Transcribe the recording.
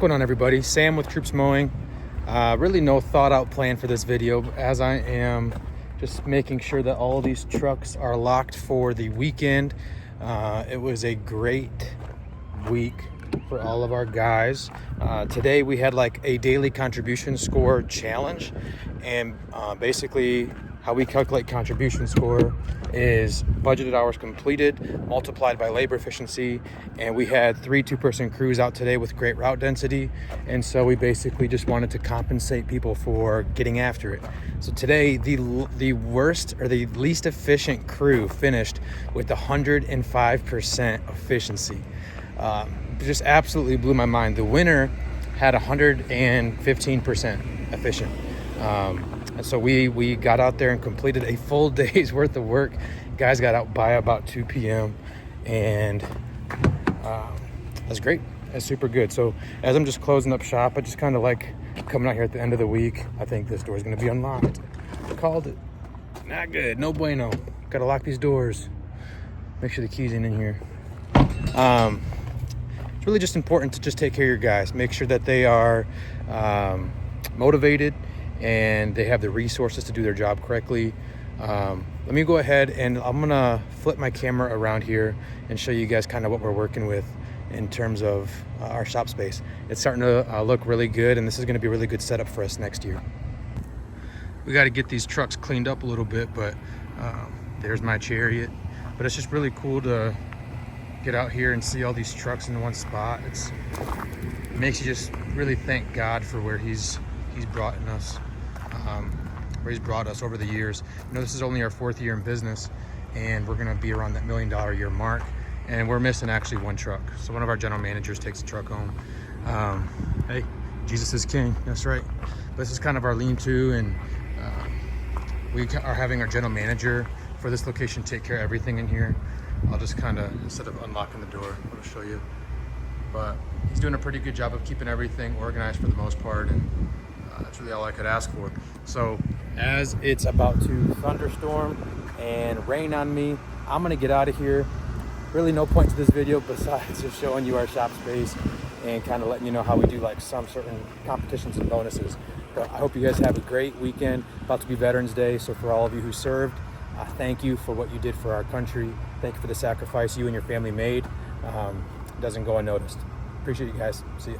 going on, everybody? Sam with Troops Mowing. Really no thought out plan for this video, as I am just making sure that all of these trucks are locked for the weekend. It was a great week for all of our guys. Today we had like a daily contribution score challenge, and basically how we calculate contribution score is budgeted hours completed multiplied by labor efficiency. And we had 3 two-person crews out today with great route density, and so we basically just wanted to compensate people for getting after it. So today the worst or the least efficient crew finished with 105% efficiency. Just absolutely blew my mind. The winner had 115% efficient. And so we got out there and completed a full day's worth of work. Guys got out by about 2 p.m. and that's great. That's super good. So as I'm just closing up shop, I just kind of like coming out here at the end of the week. I think this door is going to be unlocked. Called it. Not good. No bueno. Got to lock these doors. Make sure the keys ain't in here. It's really just important to just take care of your guys. Make sure that they are motivated and they have the resources to do their job correctly. Let me go ahead and I'm gonna flip my camera around here and show you guys kind of what we're working with in terms of our shop space. It's starting to look really good, and this is gonna be a really good setup for us next year. We got to get these trucks cleaned up a little bit, but there's my Chariot. But it's just really cool to get out here and see all these trucks in one spot. It makes you just really thank God for where he's brought us, where he's brought us over the years. You know, this is only our 4th year in business, and we're gonna be around that $1 million a year mark, and we're missing actually 1 truck. So one of our general managers takes the truck home. Hey, Jesus is king, that's right. This is kind of our lean-to, and we are having our general manager for this location take care of everything in here. I'll just kind of, instead of unlocking the door, I'll show you. But he's doing a pretty good job of keeping everything organized for the most part, and that's really all I could ask for. So as it's about to thunderstorm and rain on me, I'm gonna get out of here. Really no point to this video besides just showing you our shop space and kind of letting you know how we do like some certain competitions and bonuses. But I hope you guys have a great weekend. About to be Veterans Day, so for all of you who served, thank you for what you did for our country. Thank you for the sacrifice you and your family made. It doesn't go unnoticed. Appreciate you guys. See ya.